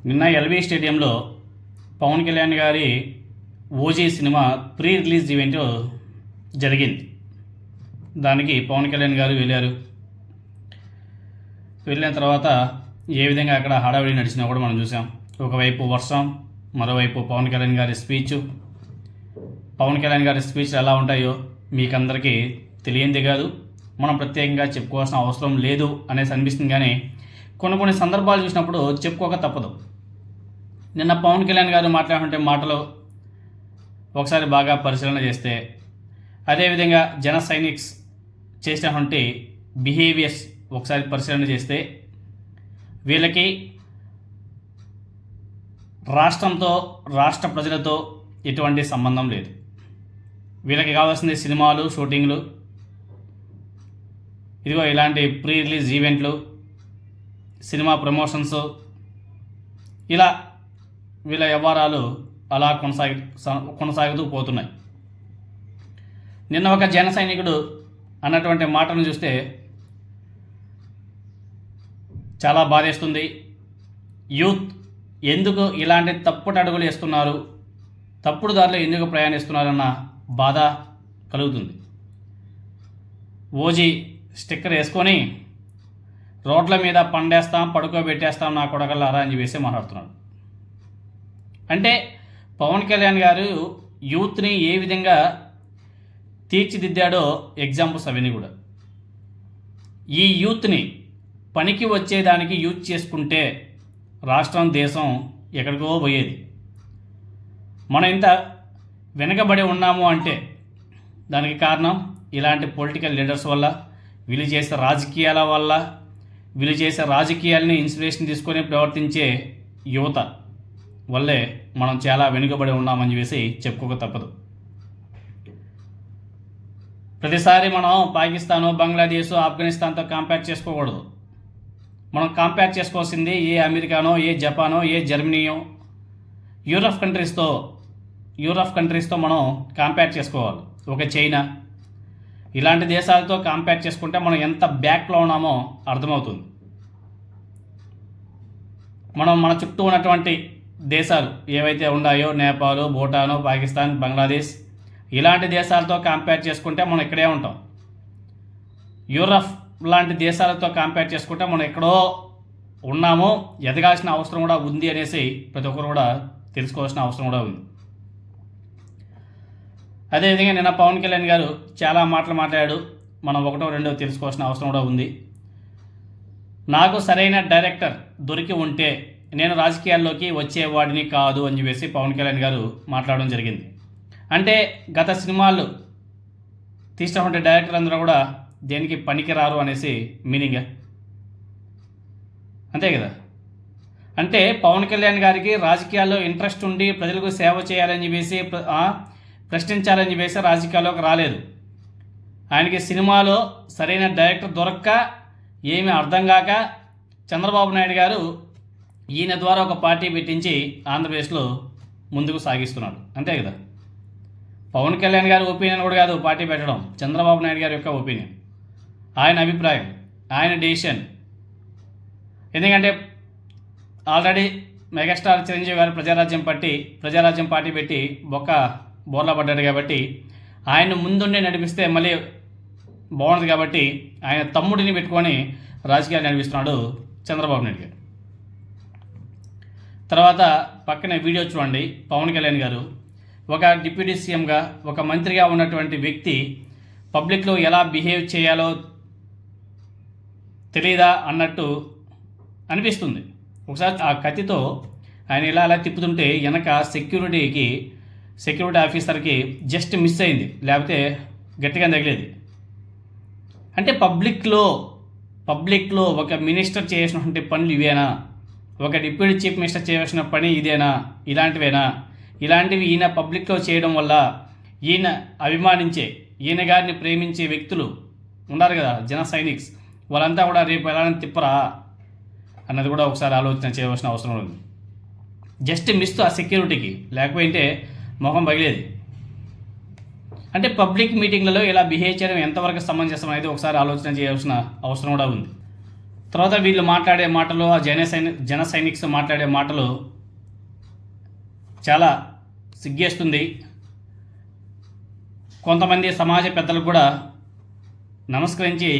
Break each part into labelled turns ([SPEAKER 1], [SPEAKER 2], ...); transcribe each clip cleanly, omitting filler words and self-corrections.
[SPEAKER 1] నిన్న ఎల్బీ స్టేడియంలో పవన్ కళ్యాణ్ గారి OG cinema pre release event జరిగింది. దానికి పవన్ కళ్యాణ్ గారు వెళ్ళారు. వెళ్ళిన తర్వాత ఏ విధంగా అక్కడ హడావిడి నడిచినా కూడా మనం చూసాం. ఒకవైపు వర్షం, మరోవైపు పవన్ కళ్యాణ్ గారి స్పీచ్. పవన్ కళ్యాణ్ గారి స్పీచ్లు ఎలా ఉంటాయో మీకు అందరికీ తెలియంది కాదు, మనం ప్రత్యేకంగా చెప్పుకోవాల్సిన అవసరం లేదు అనేసి అనిపిస్తుంది. కానీ కొన్ని సందర్భాలు చూసినప్పుడు చెప్పుకోక తప్పదు. నిన్న పవన్ కళ్యాణ్ గారు మాట్లాడుతుంటే మాటలు ఒకసారి బాగా పరిశీలన చేస్తే, అదేవిధంగా జన సైనిక్స్ చేసినటువంటి బిహేవియర్స్ ఒకసారి పరిశీలన చేస్తే, వీళ్ళకి రాష్ట్రంతో, రాష్ట్ర ప్రజలతో ఎటువంటి సంబంధం లేదు. వీళ్ళకి కావాల్సింది సినిమాలు, షూటింగ్లు, ఇదిగో ఇలాంటి ప్రీ రిలీజ్ ఈవెంట్లు, సినిమా ప్రమోషన్స్, ఇలా వీళ్ళ వ్యవహారాలు అలా కొనసాగుతూ పోతున్నాయి. నిన్న ఒక జన సైనికుడు అన్నటువంటి మాటను చూస్తే చాలా బాధేస్తుంది. యూత్ ఎందుకు ఇలాంటి తప్పుడు అడుగులు వేస్తున్నారు, తప్పుడు దారిలో ఎందుకు ప్రయాణిస్తున్నారన్న బాధ కలుగుతుంది. ఓజీ స్టిక్కర్ వేసుకొని రోడ్ల మీద పండేస్తాం, పడుకోబెట్టేస్తాం నా కొడకల్లారా అని వేసి మాట్లాడుతున్నాడు. అంటే పవన్ కళ్యాణ్ గారు యూత్ని ఏ విధంగా తీర్చిదిద్దాడో ఎగ్జాంపుల్స్ అవన్నీ కూడా. ఈ యూత్ని పనికి వచ్చేదానికి యూజ్ చేసుకుంటే రాష్ట్రం, దేశం ఎక్కడికో పోయేది. మనం ఇంత వెనకబడి ఉన్నాము అంటే దానికి కారణం ఇలాంటి పొలిటికల్ లీడర్స్ వల్ల, వీళ్ళు చేసే రాజకీయాల వల్ల, వీళ్ళు చేసే రాజకీయాలని ఇన్స్పిరేషన్ తీసుకొని ప్రవర్తించే యువత వల్లే మనం చాలా వెనుకబడి ఉన్నామని చెప్పేసి చెప్పుకోక తప్పదు. ప్రతిసారి మనం పాకిస్తాను, బంగ్లాదేశ్, ఆఫ్ఘనిస్తాన్తో కంపేర్ చేసుకోకూడదు. మనం కంపేర్ చేసుకోవాల్సింది ఏ అమెరికానో, ఏ జపానో, ఏ జర్మనీయో, యూరప్ కంట్రీస్తో మనం కంపేర్ చేసుకోవాలి. ఒక చైనా, ఇలాంటి దేశాలతో కంపేర్ చేసుకుంటే మనం ఎంత బ్యాక్లో ఉన్నామో అర్థమవుతుంది. మనం మన చుట్టూ ఉన్నటువంటి దేశాలు ఏవైతే ఉన్నాయో, నేపాల్, భూటాను, పాకిస్తాన్, బంగ్లాదేశ్, ఇలాంటి దేశాలతో కంపేర్ చేసుకుంటే మనం ఇక్కడే ఉంటాం. యూరప్ లాంటి దేశాలతో కంపేర్ చేసుకుంటే మనం ఎక్కడో ఉన్నామో, ఎదగాల్సిన అవసరం కూడా ఉంది అనేసి ప్రతి ఒక్కరు కూడా తెలుసుకోవాల్సిన అవసరం కూడా ఉంది. అదేవిధంగా నిన్న పవన్ కళ్యాణ్ గారు చాలా మాటలు మాట్లాడాడు. మనం ఒకటో రెండో తెలుసుకోవాల్సిన అవసరం కూడా ఉంది. నాకు సరైన డైరెక్టర్ దొరికి ఉంటే నేను రాజకీయాల్లోకి వచ్చేవాడిని కాదు అని చెప్పేసి పవన్ కళ్యాణ్ గారు మాట్లాడడం జరిగింది. అంటే గత సినిమాలు తీసినటువంటి డైరెక్టర్ అందరూ కూడా దేనికి పనికిరారు అనేసి మీనింగ్, అంతే కదా. అంటే పవన్ కళ్యాణ్ గారికి రాజకీయాల్లో ఇంట్రెస్ట్ ఉండి ప్రజలకు సేవ చేయాలని చెప్పేసి, ప్రశ్నించాలని చెప్పేసి రాజకీయాల్లోకి రాలేదు. ఆయనకి సినిమాలో సరైన డైరెక్టర్ దొరక్క, ఏమీ అర్థం కాక చంద్రబాబు నాయుడు గారు ఈయన ద్వారా ఒక పార్టీ పెట్టించి ఆంధ్రప్రదేశ్లో ముందుకు సాగిస్తున్నాడు, అంతే కదా. పవన్ కళ్యాణ్ గారి ఒపీనియన్ కూడా కాదు పార్టీ పెట్టడం, చంద్రబాబు నాయుడు గారి యొక్క ఒపీనియన్, ఆయన అభిప్రాయం, ఆయన డెసిషన్. ఎందుకంటే ఆల్రెడీ మెగాస్టార్ చిరంజీవి గారు ప్రజారాజ్యం పార్టీ పెట్టి బోర్లా పడ్డాడు కాబట్టి ఆయన ముందుండే నడిపిస్తే మళ్ళీ బాగుంటుంది కాబట్టి ఆయన తమ్ముడిని పెట్టుకొని రాజకీయాలు నడిపిస్తున్నాడు చంద్రబాబు నాయుడు గారు. తర్వాత పక్కన వీడియో చూడండి. పవన్ కళ్యాణ్ గారు ఒక డిప్యూటీ సీఎంగా, ఒక మంత్రిగా ఉన్నటువంటి వ్యక్తి పబ్లిక్లో ఎలా బిహేవ్ చేయాలో తెలియదా అన్నట్టు అనిపిస్తుంది. ఒకసారి ఆ కత్తితో ఆయన ఇలా తిప్పుతుంటే వెనక సెక్యూరిటీ ఆఫీసర్కి జస్ట్ మిస్ అయింది, లేకపోతే గట్టిగా తగిలేది. అంటే పబ్లిక్లో ఒక మినిస్టర్ చేసినటువంటి పనులు ఇవేనా? ఒక డిప్యూటీ చీఫ్ మినిస్టర్ చేయాల్సిన పని ఇదేనా? ఇలాంటివి ఈయన పబ్లిక్లో చేయడం వల్ల ఈయన అభిమానించే, ఈయన గారిని ప్రేమించే వ్యక్తులు ఉన్నారు కదా, జన సైనిక్స్, వాళ్ళంతా కూడా రేపు ఎలా తిప్పరా అన్నది కూడా ఒకసారి ఆలోచన చేయవలసిన అవసరం ఉంది. జస్ట్ మిస్ ఆ సెక్యూరిటీకి, లేకపోతే మొహం పగిలేది. అంటే పబ్లిక్ మీటింగ్లలో ఇలా బిహేవ్ చేయడం ఎంతవరకు సమంజసం అనేది ఒకసారి ఆలోచన చేయాల్సిన అవసరం కూడా ఉంది. తర్వాత వీళ్ళు మాట్లాడే మాటలు, ఆ జన సైనిక్స్ మాట్లాడే మాటలు చాలా సిగ్గేస్తుంది. కొంతమంది సమాజ పెద్దలకు కూడా నమస్కరించి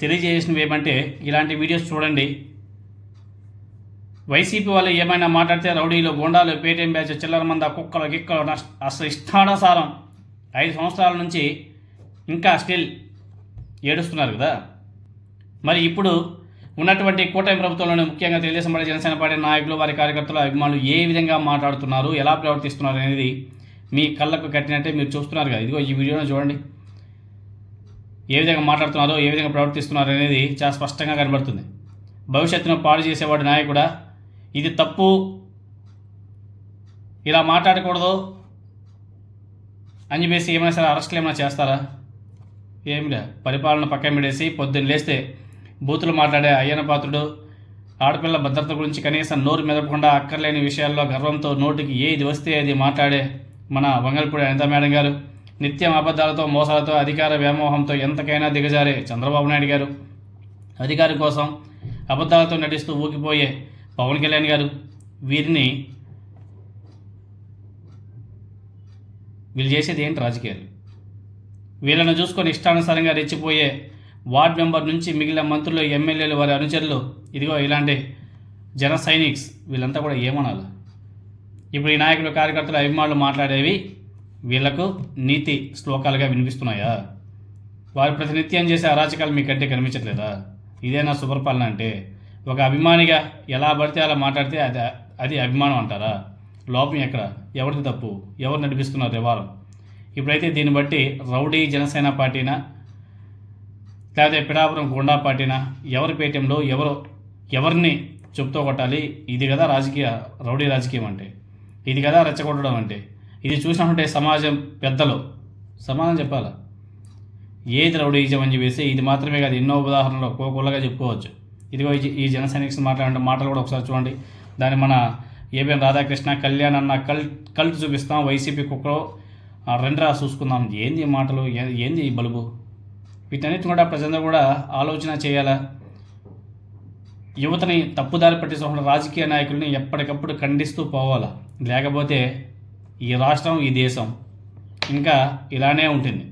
[SPEAKER 1] తెలియజేసినవి ఏమంటే, ఇలాంటి వీడియోస్ చూడండి. వైసీపీ వాళ్ళు ఏమైనా మాట్లాడితే రౌడీలు, గోండాలు, పేటీఎం బ్యాచ్, చిల్లర మంద, కుక్కలు గిక్కలు అసలు ఇష్టానుసారం 5 సంవత్సరాల నుంచి ఇంకా స్టిల్ ఏడుస్తున్నారు కదా. మరి ఇప్పుడు ఉన్నటువంటి కూటమి ప్రభుత్వంలోనే ముఖ్యంగా తెలుగుదేశం పార్టీ, జనసేన పార్టీ నాయకులు, వారి కార్యకర్తలు, అభిమానులు ఏ విధంగా మాట్లాడుతున్నారు, ఎలా ప్రవర్తిస్తున్నారు అనేది మీ కళ్ళకు కట్టినట్టే మీరు చూస్తున్నారు కదా. ఇదిగో ఈ వీడియోను చూడండి. ఏ విధంగా మాట్లాడుతున్నారో, ఏ విధంగా ప్రవర్తిస్తున్నారు అనేది చాలా స్పష్టంగా కనబడుతుంది. భవిష్యత్తును పాడు చేసేవాడు నాయకుడా, ఇది తప్పు, ఇలా మాట్లాడకూడదు అని చెప్పేసి ఏమైనా సరే అరెస్టులు ఏమైనా చేస్తారా? ఏమిలే, పరిపాలన పక్కన పెడేసి పొద్దున్న లేస్తే బూతులు మాట్లాడే అయ్యన పాత్రుడు, ఆడపిల్ల భద్రత గురించి కనీసం నోరు మెదపకుండా అక్కర్లేని విషయాల్లో గర్వంతో నోటికి ఏది వస్తే అది మాట్లాడే మన వంగల్పూడి అనిత మేడం గారు, నిత్యం అబద్ధాలతో, మోసాలతో, అధికార వ్యామోహంతో ఎంతకైనా దిగజారే చంద్రబాబు నాయుడు గారు, అధికారం కోసం అబద్ధాలతో నటిస్తూ ఊగిపోయే పవన్ కళ్యాణ్ గారు, వీళ్ళు చేసేది ఏంటి రాజకీయాలు? వీళ్ళను చూసుకొని ఇష్టానుసారంగా రెచ్చిపోయే వార్డ్ మెంబర్ నుంచి మిగిలిన మంత్రులు, ఎమ్మెల్యేలు, వారి అనుచరులు, ఇదిగో ఇలాంటి జన సైనిక్స్, వీళ్ళంతా కూడా ఏమనాలి? ఇప్పుడు ఈ నాయకులు, కార్యకర్తలు, అభిమానులు మాట్లాడేవి వీళ్లకు నీతి శ్లోకాలుగా వినిపిస్తున్నాయా? వారి ప్రతినిత్యం చేసే అరాచకాలు మీకంటే కనిపించట్లేదా? ఇదేనా సుపరిపాలన అంటే? ఒక అభిమానిగా ఎలా పడితే అలా మాట్లాడితే అది అభిమానం అంటారా? లోపం ఎక్కడ? ఎవరిది తప్పు? ఎవరు నడిపిస్తున్నారు వ్యవహారం? ఇప్పుడైతే దీన్ని బట్టి రౌడీ జనసేన పార్టీనా, లేకపోతే పిఠాపురం గుండా పార్టీనా, ఎవరి పేటీఎంలో ఎవరిని చెప్తూ కొట్టాలి? ఇది కదా రాజకీయ, రౌడీ రాజకీయం అంటే ఇది కదా రెచ్చగొట్టడం అంటే. ఇది చూసినట్టుంటే సమాజం పెద్దలు సమాధానం చెప్పాలా? ఏది రౌడీజం అని చెప్పేసి ఇది మాత్రమే కాదు, ఎన్నో ఉదాహరణలు కోకొల్లగా చెప్పుకోవచ్చు. ఇదిగో ఈ జన సైనిక్స్ మాట్లాడే మాటలు కూడా ఒకసారి చూడండి. దాన్ని మన ఏబిఎన్ రాధాకృష్ణ, కళ్యాణ్ అన్న కల్ట్ చూపిస్తాం, వైసీపీ కుక్కలో రెండ్రా చూసుకుందాం. ఏంది ఈ మాటలు, ఏంది ఈ బలుబు? వీటన్నిటిని కూడా ప్రజలందరూ కూడా ఆలోచన చేయాలా? యువతని తప్పుదారి పట్టిస్తున్న రాజకీయ నాయకుల్ని ఎప్పటికప్పుడు ఖండిస్తూ పోవాలా, లేకపోతే ఈ రాష్ట్రం, ఈ దేశం ఇంకా ఇలానే ఉంటుంది.